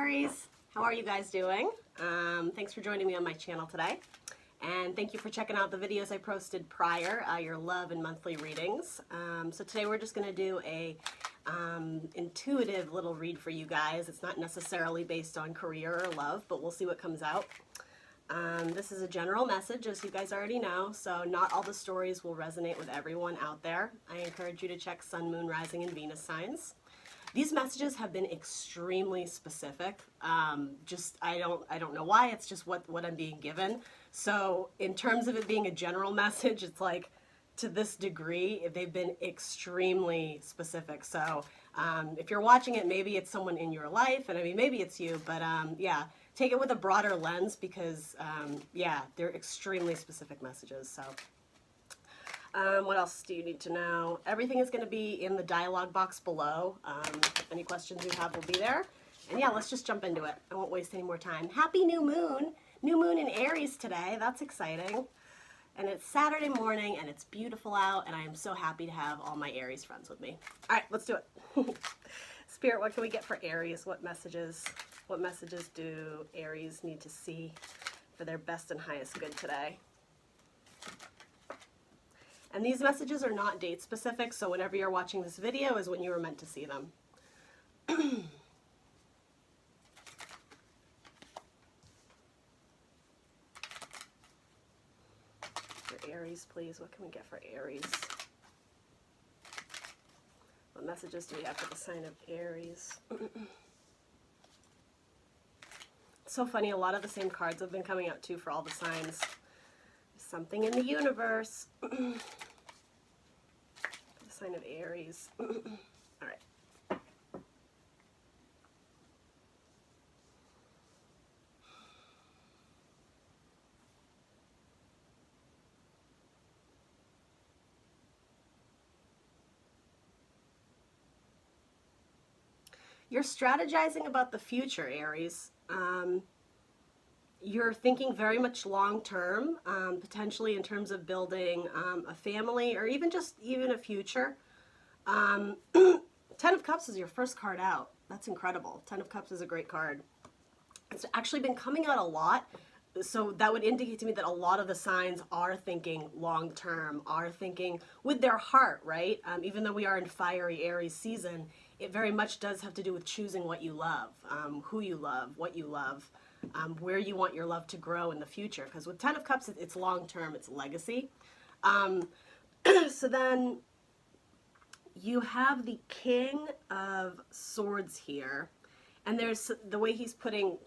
Aries. How are you guys doing? Thanks for joining me on my channel today. And thank you for checking out the videos I posted prior, your love and monthly readings. So today we're just going to do a intuitive little read for you guys. It's not necessarily based on career or love, but we'll see what comes out. This is a general message, as you guys already know, so not all the stories will resonate with everyone out there. I encourage you to check Sun, Moon, Rising, and Venus signs. These messages have been extremely specific. I don't know why. It's just what I'm being given. So in terms of it being a general message, it's like to this degree, they've been extremely specific. So if you're watching it, maybe it's someone in your life, and I mean, maybe it's you, but yeah, take it with a broader lens because, yeah, they're extremely specific messages. So what else do you need to know? Everything is going to be in the dialogue box below. Any questions you have will be there. And yeah, let's just jump into it. I won't waste any more time. Happy new moon. New moon in Aries today. That's exciting. And it's Saturday morning and it's beautiful out, and I am so happy to have all my Aries friends with me. All right, let's do it. Spirit, what can we get for Aries? What messages do Aries need to see for their best and highest good today? And these messages are not date specific, so whenever you're watching this video is when you were meant to see them. For Aries, please, what can we get for Aries? What messages do we have for the sign of Aries? It's so funny, a lot of the same cards have been coming out too for all the signs. Something in the universe. The sign of Aries. All right. You're strategizing about the future, Aries. You're thinking very much long-term, potentially in terms of building a family or even a future. 10 of Cups is your first card out. That's incredible. 10 of Cups is a great card. It's actually been coming out a lot, so that would indicate to me that a lot of the signs are thinking long-term, are thinking with their heart, right? Even though we are in fiery Aries season, it very much does have to do with choosing what you love, who you love, what you love. Where you want your love to grow in the future. Because with 10 of Cups, it's long-term, it's legacy. So then you have the King of Swords here. And there's the way he's putting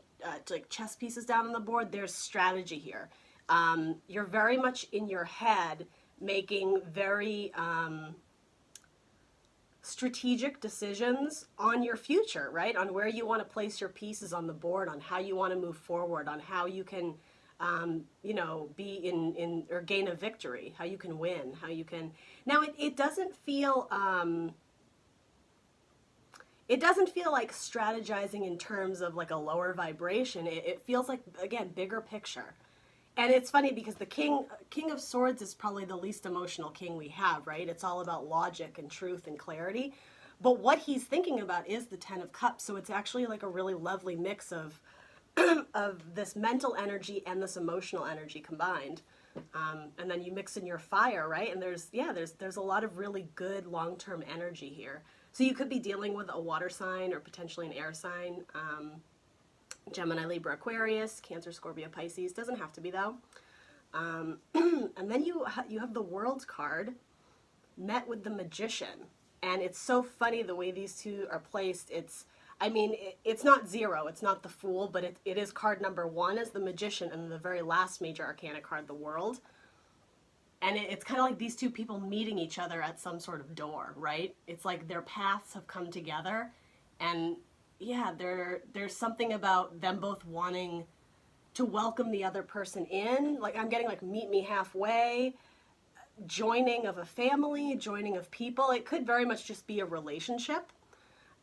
like chess pieces down on the board, there's strategy here. You're very much in your head making very strategic decisions on your future, right? On where you want to place your pieces on the board, on how you want to move forward, on how you can, you know, be in or gain a victory, how you can win, how you can. Now, it doesn't feel like strategizing in terms of like a lower vibration. It feels like, again, bigger picture. And it's funny because the King of Swords is probably the least emotional king we have, right? It's all about logic and truth and clarity. But what he's thinking about is the 10 of Cups. So it's actually like a really lovely mix of this mental energy and this emotional energy combined. And then you mix in your fire, right? And there's a lot of really good long-term energy here. So you could be dealing with a water sign or potentially an air sign. Gemini, Libra, Aquarius, Cancer, Scorpio, Pisces. Doesn't have to be though. And then you have the World card met with the Magician. And it's so funny the way these two are placed. It's not zero. It's not the Fool, but it is card number 1 as the Magician and the very last major arcana card, the World. And it's kind of like these two people meeting each other at some sort of door, right? It's like their paths have come together, and yeah, there's something about them both wanting to welcome the other person in. Like, I'm getting like meet me halfway, joining of a family, joining of people. It could very much just be a relationship.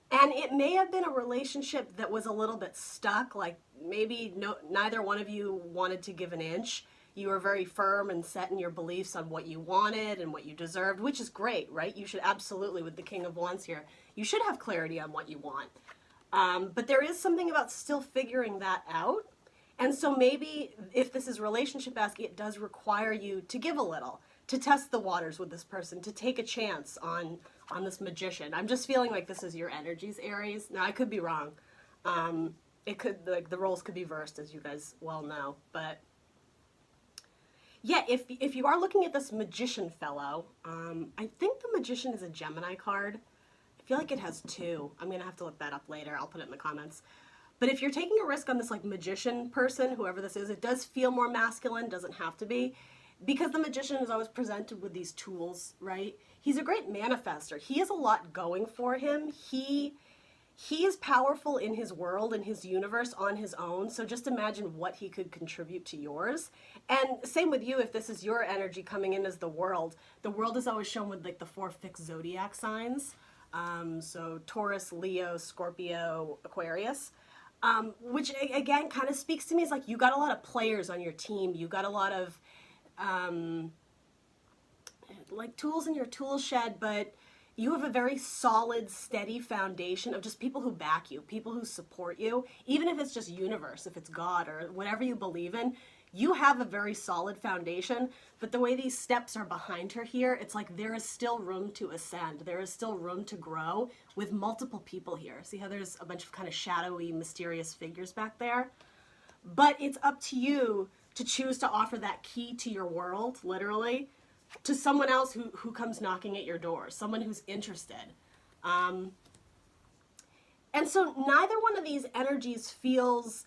And it may have been a relationship that was a little bit stuck, like maybe neither one of you wanted to give an inch. You were very firm and set in your beliefs on what you wanted and what you deserved, which is great, right? You should absolutely, with the King of Wands here, you should have clarity on what you want. But there is something about still figuring that out. And so maybe if this is relationship asking, it does require you to give a little, to test the waters with this person, to take a chance on this magician. I'm just feeling like this is your energies, Aries. Now, I could be wrong. It could, like, the roles could be versed, as you guys well know. But yeah, if you are looking at this magician fellow, I think the magician is a Gemini card. I feel like it has two. I'm going to have to look that up later. I'll put it in the comments. But if you're taking a risk on this, like, magician person, whoever this is, it does feel more masculine. Doesn't have to be. Because the magician is always presented with these tools, right? He's a great manifester. He has a lot going for him. He is powerful in his world, in his universe, on his own. So just imagine what he could contribute to yours. And same with you, if this is your energy coming in as the world is always shown with, like, the 4 fixed zodiac signs. So Taurus, Leo, Scorpio, Aquarius. Which again kind of speaks to me as, like, you got a lot of players on your team. You got a lot of like, tools in your tool shed, but you have a very solid, steady foundation of just people who back you, people who support you, even if it's just universe, if it's God or whatever you believe in. You have a very solid foundation, but the way these steps are behind her here, it's like there is still room to ascend. There is still room to grow with multiple people here. See how there's a bunch of kind of shadowy, mysterious figures back there? But it's up to you to choose to offer that key to your world, literally, to someone else who comes knocking at your door, someone who's interested. And so neither one of these energies feels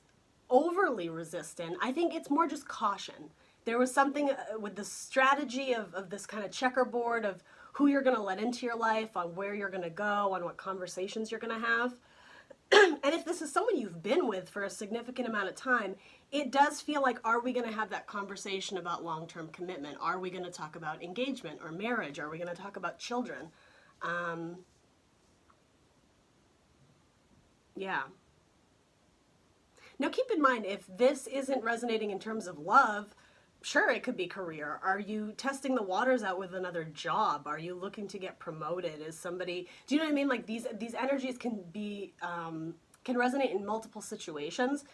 overly resistant. I think it's more just caution. There was something with the strategy of this kind of checkerboard of who you're going to let into your life, on where you're going to go, on what conversations you're going to have. And if this is someone you've been with for a significant amount of time, it does feel like, are we going to have that conversation about long-term commitment? Are we going to talk about engagement or marriage? Are we going to talk about children? Yeah. Now, keep in mind, if this isn't resonating in terms of love, sure, it could be career. Are you testing the waters out with another job? Are you looking to get promoted? Is somebody, do you know what I mean? Like, these energies can be, can resonate in multiple situations.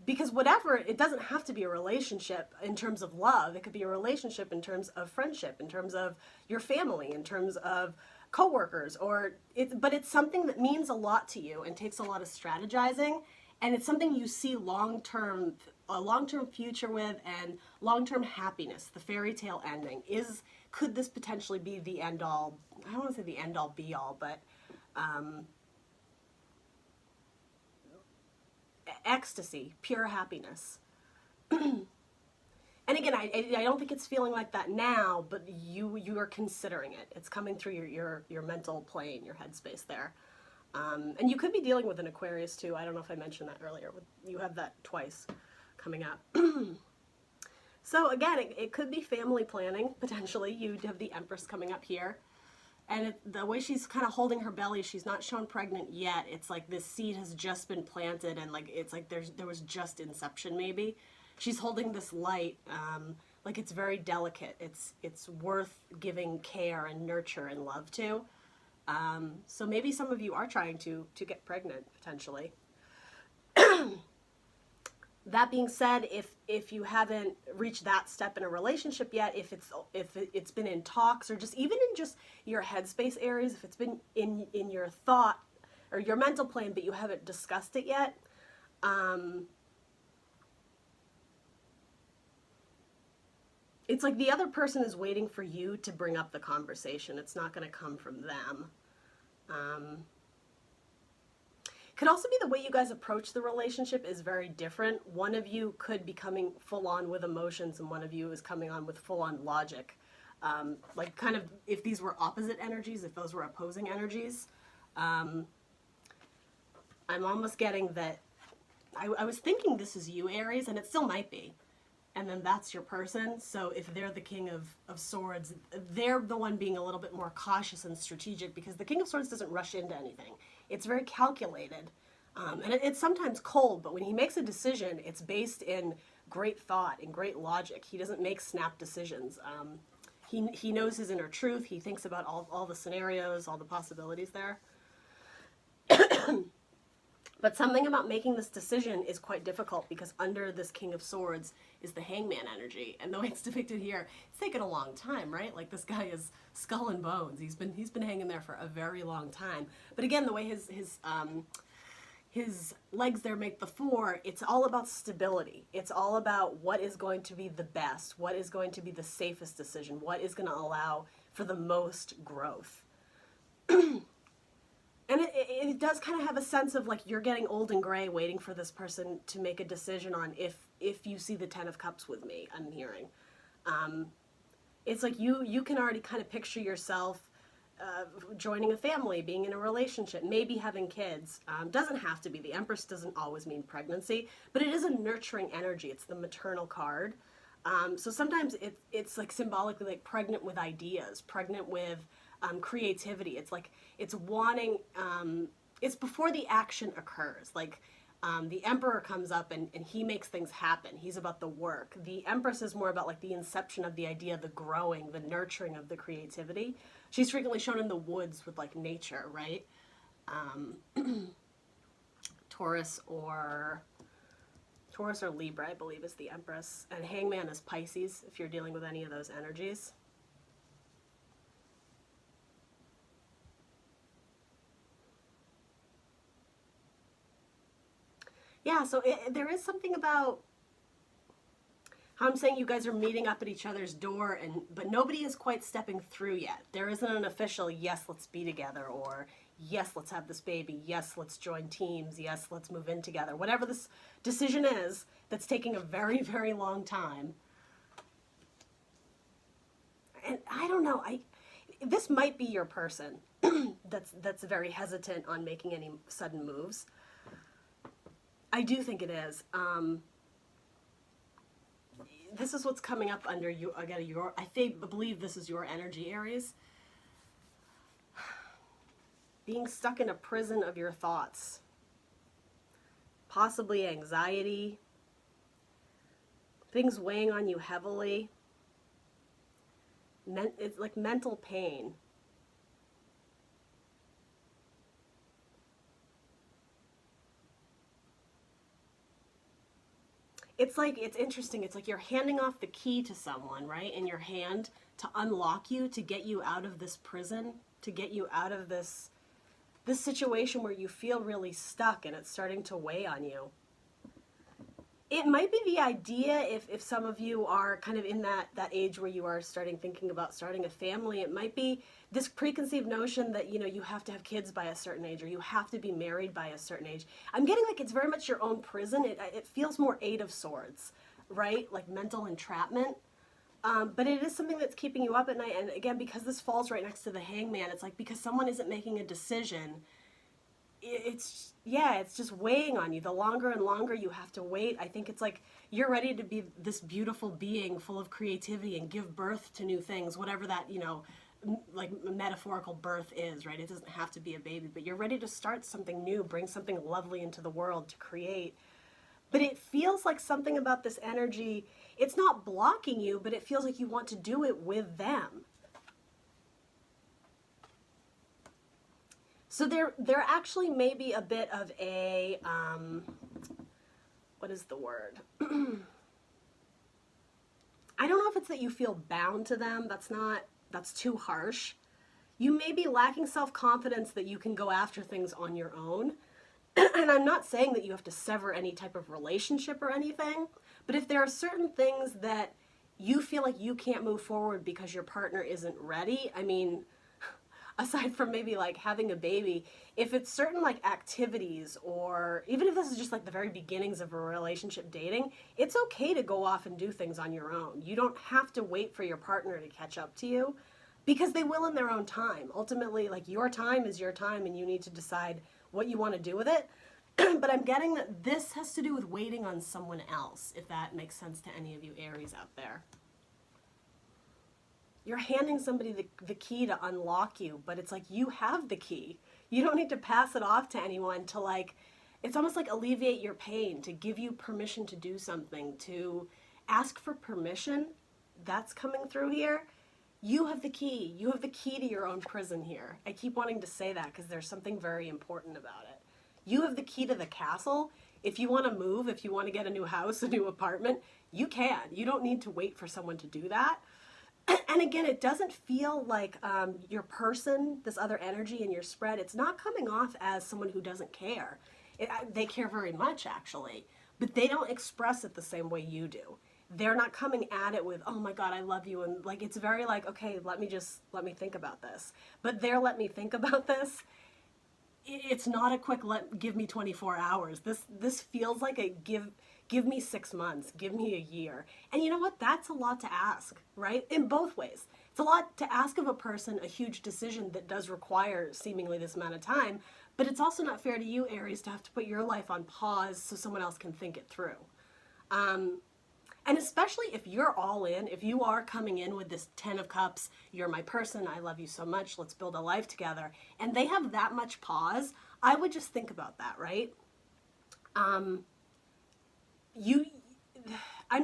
Because whatever, it doesn't have to be a relationship in terms of love. It could be a relationship in terms of friendship, in terms of your family, in terms of coworkers, but it's something that means a lot to you and takes a lot of strategizing. And it's something you see long-term, a long-term future with, and long-term happiness, the fairy tale ending. Could this potentially be the end-all, I don't want to say the end-all be-all, but ecstasy, pure happiness. And again, I don't think it's feeling like that now, but you are considering it. It's coming through your mental plane, your headspace there. And you could be dealing with an Aquarius too. I don't know if I mentioned that earlier. You have that twice coming up. So again, it could be family planning, potentially. You'd have the Empress coming up here. And the way she's kind of holding her belly, she's not shown pregnant yet. It's like this seed has just been planted, and like it's like there was just inception maybe. She's holding this light, like it's very delicate. It's worth giving care and nurture and love to. So maybe some of you are trying to get pregnant, potentially. That being said, if you haven't reached that step in a relationship yet, if it's been in talks, or just even in just your headspace areas, if it's been in your thought or your mental plane, but you haven't discussed it yet, it's like the other person is waiting for you to bring up the conversation. It's not going to come from them. Could also be the way you guys approach the relationship is very different. One of you could be coming full on with emotions, and one of you is coming on with full on logic. Like kind of if these were opposite energies, if those were opposing energies. I'm almost getting that, I was thinking this is you, Aries, and it still might be. And then that's your person. So if they're the King of Swords, they're the one being a little bit more cautious and strategic, because the King of Swords doesn't rush into anything. It's very calculated. And it's sometimes cold, but when he makes a decision, it's based in great thought and great logic. He doesn't make snap decisions. He knows his inner truth. He thinks about all the scenarios, all the possibilities there. But something about making this decision is quite difficult because under this King of Swords is the Hangman energy, and the way it's depicted here, it's taken a long time, right? Like this guy is skull and bones. He's been hanging there for a very long time. But again, the way his legs there make the four, it's all about stability. It's all about what is going to be the best, what is going to be the safest decision, what is going to allow for the most growth. And it does kind of have a sense of like you're getting old and gray waiting for this person to make a decision on if you see the Ten of Cups with me, I'm hearing. It's like you can already kind of picture yourself joining a family, being in a relationship, maybe having kids. Doesn't have to be. The Empress doesn't always mean pregnancy, but it is a nurturing energy. It's the maternal card. So sometimes it's like symbolically like pregnant with ideas, pregnant with creativity. It's like it's wanting, it's before the action occurs. Like the Emperor comes up and he makes things happen. He's about the work. The Empress is more about like the inception of the idea, the growing, the nurturing of the creativity. She's frequently shown in the woods with like nature, right? Taurus or Libra, I believe, is the Empress. And Hangman is Pisces, if you're dealing with any of those energies. Yeah, so there is something about how I'm saying you guys are meeting up at each other's door, but nobody is quite stepping through yet. There isn't an official, yes, let's be together, or yes, let's have this baby, yes, let's join teams, yes, let's move in together. Whatever this decision is that's taking a very, very long time. And I don't know, this might be your person that's very hesitant on making any sudden moves. I do think it is. This is what's coming up under you. Again, I believe this is your energy, Aries. Being stuck in a prison of your thoughts. Possibly anxiety. Things weighing on you heavily. It's like mental pain. It's like, it's interesting. It's like you're handing off the key to someone, right? In your hand to unlock you, to get you out of this prison, to get you out of this situation where you feel really stuck and it's starting to weigh on you. It might be the idea if some of you are kind of in that age where you are thinking about starting a family. It might be this preconceived notion that, you have to have kids by a certain age or you have to be married by a certain age. I'm getting like it's very much your own prison. It feels more Eight of Swords, right? Like mental entrapment. But it is something that's keeping you up at night. And again, because this falls right next to the Hangman, it's like because someone isn't making a decision, it's just weighing on you. The longer and longer you have to wait, I think it's like you're ready to be this beautiful being full of creativity and give birth to new things, whatever that, like metaphorical birth is, right? It doesn't have to be a baby, but you're ready to start something new, bring something lovely into the world to create. But it feels like something about this energy, it's not blocking you, but it feels like you want to do it with them. So there actually may be a bit of a, what is the word? I don't know if it's that you feel bound to them. That's too harsh. You may be lacking self-confidence that you can go after things on your own. And I'm not saying that you have to sever any type of relationship or anything, but if there are certain things that you feel like you can't move forward because your partner isn't ready, I mean, aside from maybe like having a baby, if it's certain like activities, or even if this is just like the very beginnings of a relationship dating, it's okay to go off and do things on your own. You don't have to wait for your partner to catch up to you, because they will in their own time. Ultimately, like your time is your time and you need to decide what you want to do with it. But I'm getting that this has to do with waiting on someone else, if that makes sense to any of you Aries out there. You're handing somebody the key to unlock you, but it's like you have the key. You don't need to pass it off to anyone to like, it's almost like alleviate your pain, to give you permission to do something, to ask for permission. That's coming through here. You have the key. You have the key to your own prison here. I keep wanting to say that because there's something very important about it. You have the key to the castle. If you want to move, if you want to get a new house, a new apartment, you can. You don't need to wait for someone to do that. And again, it doesn't feel like your person, this other energy in your spread, it's not coming off as someone who doesn't care. They care very much, actually, but they don't express it the same way you do. They're not coming at it with, oh my God, I love you. And like, it's very like, okay, let me think about this. But let me think about this. It's not a quick, give me 24 hours. This feels like a give me 6 months, give me a year. And you know what? That's a lot to ask, right? In both ways. It's a lot to ask of a person, a huge decision that does require seemingly this amount of time, but it's also not fair to you, Aries, to have to put your life on pause so someone else can think it through. And especially if you're all in, if you are coming in with this 10 of Cups, you're my person, I love you so much, let's build a life together, and they have that much pause, I would just think about that, right? I'm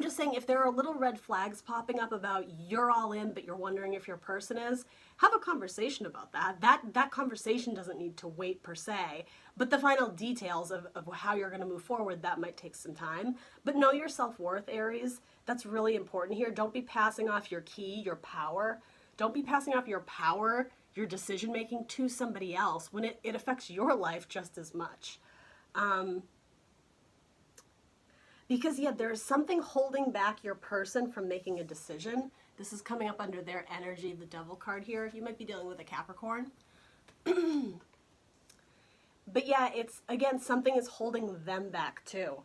just saying, if there are little red flags popping up about you're all in, but you're wondering if your person is, have a conversation about that. That conversation doesn't need to wait per se, but the final details of how you're going to move forward, that might take some time. But know your self-worth, Aries. That's really important here. Don't be passing off your key, your power. Don't be passing off your power, your decision-making to somebody else when it affects your life just as much. Because, yeah, there's something holding back your person from making a decision. This is coming up under their energy, the Devil card here. You might be dealing with a Capricorn. But, yeah, it's, again, something is holding them back, too.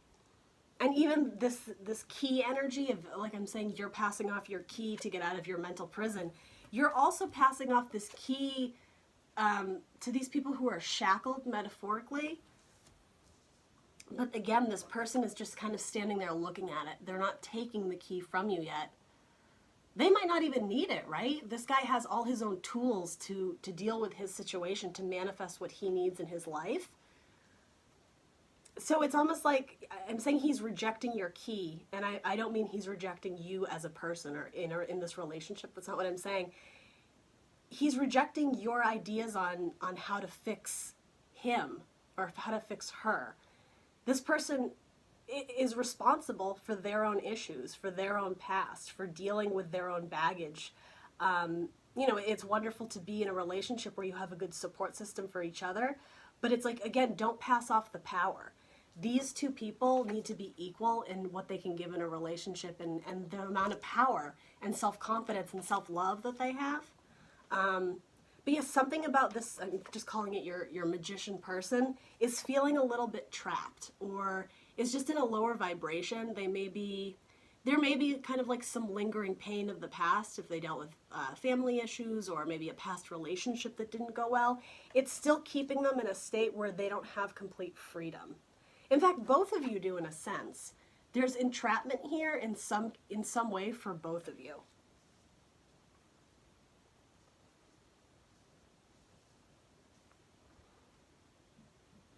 And even this key energy of, like I'm saying, you're passing off your key to get out of your mental prison. You're also passing off this key to these people who are shackled, metaphorically. But again, this person is just kind of standing there looking at it. They're not taking the key from you yet. They might not even need it, right? This guy has all his own tools to deal with his situation, to manifest what he needs in his life. So it's almost like, I'm saying he's rejecting your key, and I don't mean he's rejecting you as a person or in this relationship. That's not what I'm saying. He's rejecting your ideas on how to fix him or how to fix her. This person is responsible for their own issues, for their own past, for dealing with their own baggage. You know, it's wonderful to be in a relationship where you have a good support system for each other, but it's like, again, don't pass off the power. These two people need to be equal in what they can give in a relationship and the amount of power and self-confidence and self-love that they have. But yes, something about this, I'm just calling it your magician person, is feeling a little bit trapped or is just in a lower vibration. There may be kind of like some lingering pain of the past if they dealt with family issues or maybe a past relationship that didn't go well. It's still keeping them in a state where they don't have complete freedom. In fact, both of you do in a sense. There's entrapment here in some way for both of you.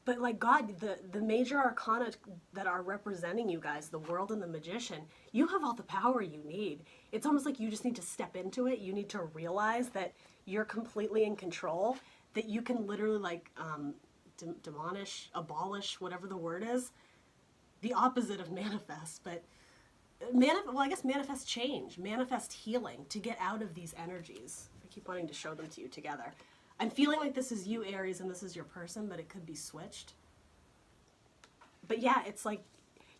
But like God, the major arcana that are representing you guys, the world and the magician, you have all the power you need. It's almost like you just need to step into it. You need to realize that you're completely in control, that you can literally like demolish, abolish, whatever the word is, the opposite of manifest, but I guess manifest change, manifest healing to get out of these energies. I keep wanting to show them to you together. I'm feeling like this is you, Aries, and this is your person, but it could be switched. But yeah, it's like,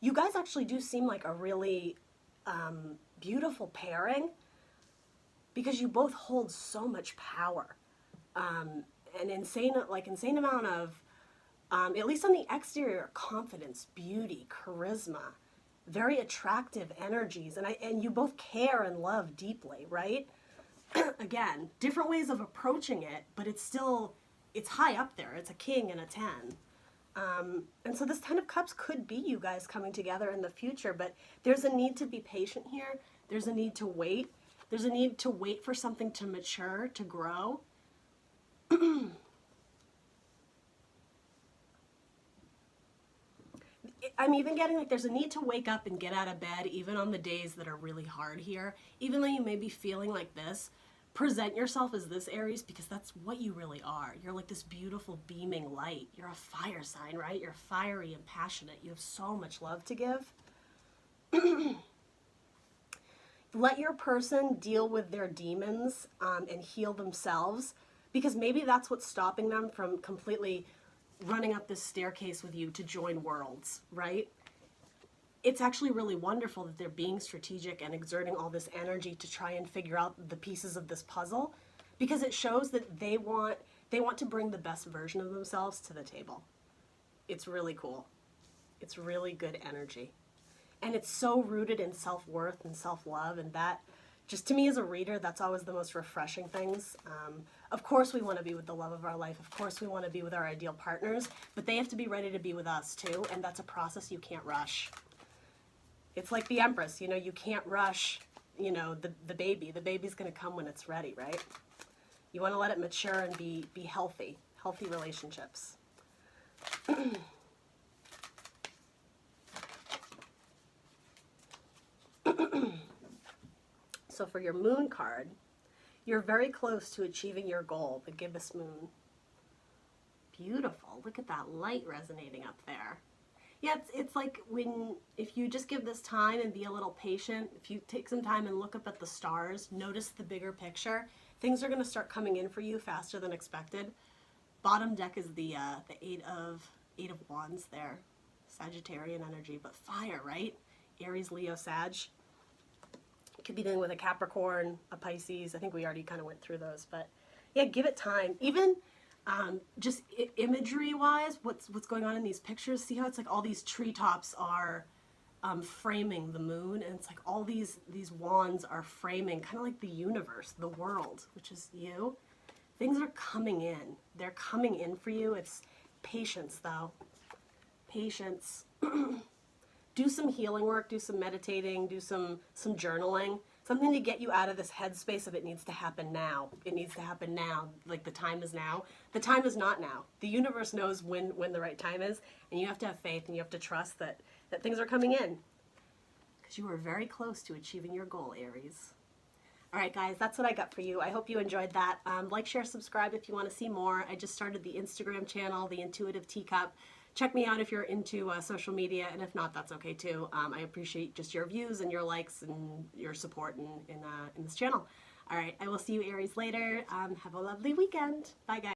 you guys actually do seem like a really beautiful pairing because you both hold so much power. An insane amount of, at least on the exterior, confidence, beauty, charisma, very attractive energies, and you both care and love deeply, right? Again, different ways of approaching it, but it's high up there. It's a king and a 10. And so this 10 of Cups could be you guys coming together in the future, but there's a need to be patient here. There's a need to wait. There's a need to wait for something to mature, to grow. I'm even getting like there's a need to wake up and get out of bed even on the days that are really hard here. Even though you may be feeling like this, present yourself as this, Aries, because that's what you really are. You're like this beautiful beaming light. You're a fire sign, right? You're fiery and passionate. You have so much love to give. Let your person deal with their demons and heal themselves, because maybe that's what's stopping them from completely running up this staircase with you to join worlds, right? It's actually really wonderful that they're being strategic and exerting all this energy to try and figure out the pieces of this puzzle, because it shows that they want to bring the best version of themselves to the table. It's really cool. It's really good energy. And it's so rooted in self-worth and self-love, and that, just to me as a reader, that's always the most refreshing things. Of course we want to be with the love of our life. Of course we want to be with our ideal partners, but they have to be ready to be with us too, and that's a process you can't rush. It's like the Empress, you know, you can't rush, you know, the baby. The baby's going to come when it's ready, right? You want to let it mature and be healthy relationships. So for your moon card, you're very close to achieving your goal, the gibbous moon. Beautiful. Look at that light resonating up there. Yeah, it's like if you just give this time and be a little patient, if you take some time and look up at the stars, notice the bigger picture, things are going to start coming in for you faster than expected. Bottom deck is the eight of wands there, Sagittarian energy, but fire, right? Aries, Leo, Sag. Could be dealing with a Capricorn, a Pisces. I think we already kind of went through those, but yeah, give it time. Even just imagery-wise, what's going on in these pictures? See how it's like all these treetops are framing the moon, and it's like all these wands are framing kind of like the universe, the world, which is you. Things are coming in. They're coming in for you. It's patience, though. Patience. Do some healing work, do some meditating, do some journaling. Something to get you out of this headspace of it needs to happen now. It needs to happen now. Like the time is now. The time is not now. The universe knows when the right time is, and you have to have faith and you have to trust that things are coming in. Because you are very close to achieving your goal, Aries. All right, guys, that's what I got for you. I hope you enjoyed that. Like, share, subscribe if you want to see more. I just started the Instagram channel, The Intuitive Teacup. Check me out if you're into social media, and if not, that's okay too. I appreciate just your views and your likes and your support in this channel. All right, I will see you, Aries, later. Have a lovely weekend. Bye, guys.